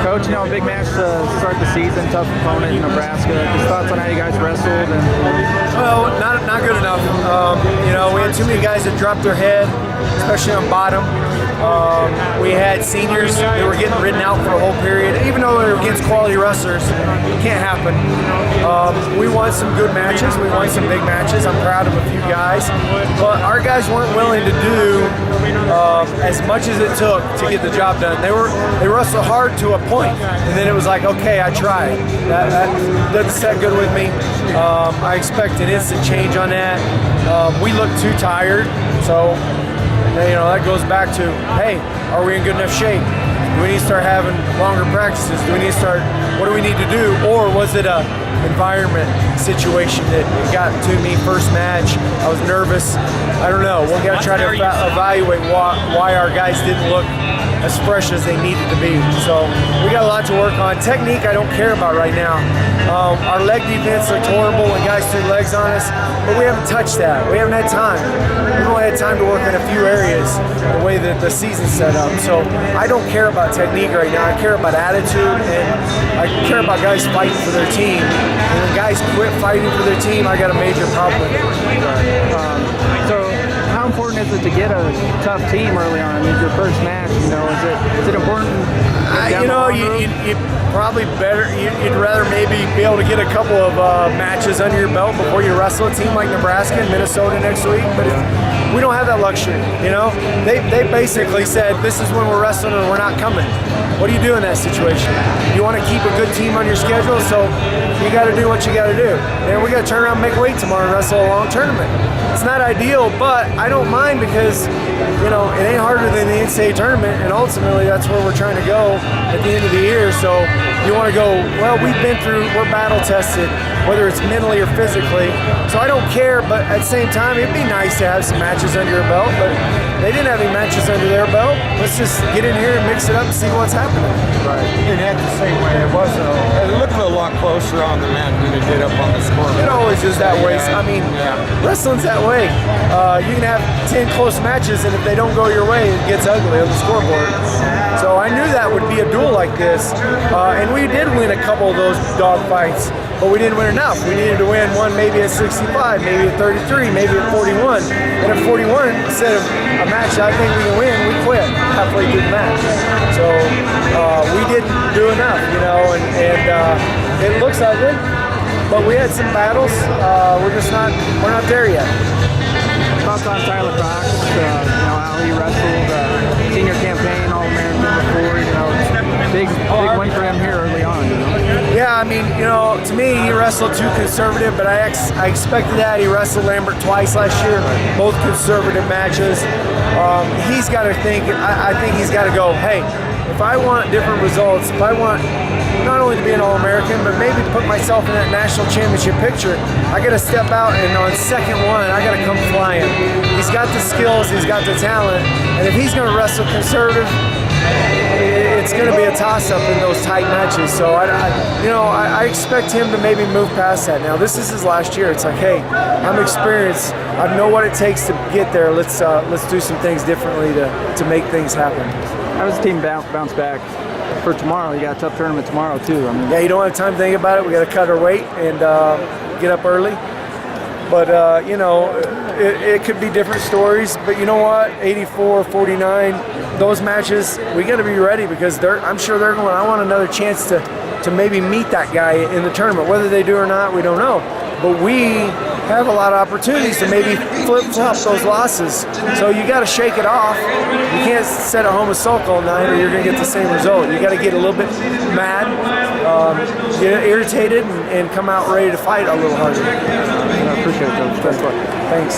Coach, you know, a big match to start the season, tough opponent in Nebraska. Just thoughts on how you guys wrestled? Well, not good enough. You know, we had too many guys that dropped their head, especially on bottom. We had seniors that were getting ridden out for a whole period. Even though they were against quality wrestlers, it can't happen. We won some good matches. We won some big matches. I'm proud of a few guys. But our guys weren't willing to do as much as it took to get the job done. They wrestled hard to a point, and then it was like, okay, I tried. That doesn't set good with me. I expect an instant change on that. We look too tired, so you know that goes back to, hey, are we in good enough shape? Do we need to start having longer practices? Do we need to start? What do we need to do? Or was it a environment situation that got to me first match? I was nervous. I don't know. We got to try to evaluate why our guys didn't look as fresh as they needed to be. So we got a lot to work on. Technique, I don't care about right now. Our leg defense looked horrible when guys threw legs on us, but we haven't touched that. We haven't had time. We've only had time to work in a few areas the way that the season's set up. So I don't care about technique right now. I care about attitude, and I care about guys fighting for their team. And when guys quit fighting for their team, I got a major problem with it. So how important is it to get a tough team early on? I mean, your first match, you know, is it important? You know, you probably better. You'd rather maybe be able to get a couple of matches under your belt before you wrestle a team like Nebraska and Minnesota next week. But we don't have that luxury. You know, they basically said this is when we're wrestling and we're not coming. What do you do in that situation? You want to keep a good team on your schedule, so you got to do what you got to do. And we got to turn around and make weight tomorrow and wrestle a long tournament. It's not ideal, but I don't mind because, you know, it ain't harder than the NCAA tournament, and ultimately that's where we're trying to go at the end of the year. So you want to go, well, we're battle tested, whether it's mentally or physically. So I don't care, but at the same time, it'd be nice to have some matches under your belt, but they didn't have any matches under their belt. Let's just get in here and mix it up and see what's happening. Right. It had the same way. It looked a lot closer on the men than it did up on the scoreboard. It always is that way. Yeah. I mean, wrestling's that way. You can have 10 close matches, and if they don't go your way, it gets ugly on the scoreboard. So I knew that would be a duel like this, and we did win a couple of those dog fights, but we didn't win enough. We needed to win one maybe at 65, maybe at 33, maybe at 41. And at 41, instead of a match I think we can win, we quit halfway through the match. So we didn't do enough, you know, and it looks ugly, but we had some battles. We're not there yet. Thoughts on Tyler Cox, you know, how he wrestled, senior campaign, All-American before, you know, big win for him here early on, you know? Yeah, I mean, you know, to me, he wrestled too conservative, but I expected that. He wrestled Lambert twice last year, both conservative matches. He's got to think, I think he's got to go, hey, if I want different results, if I want not only to be an All-American, but maybe put myself in that national championship picture, I got to step out, and on second one, I got to come flying. He's got the skills, he's got the talent, and if he's going to wrestle conservative, it's going to be a toss-up in those tight matches. So I expect him to maybe move past that. Now this is his last year. It's like, hey, I'm experienced. I know what it takes to get there. Let's do some things differently to make things happen. How does the team bounce back for tomorrow? You got a tough tournament tomorrow too. I mean, yeah, you don't have time to think about it. We got to cut our weight and get up early. But you know, it could be different stories. But you know what? 84, 49, those matches, we got to be ready because I'm sure they're going. I want another chance to maybe meet that guy in the tournament. Whether they do or not, we don't know. But we have a lot of opportunities to maybe flip-flop those losses. So you got to shake it off. You can't sit at home and sulk all night or you're going to get the same result. You got to get a little bit mad, get irritated, and come out ready to fight a little harder. I appreciate it, Coach. Thanks.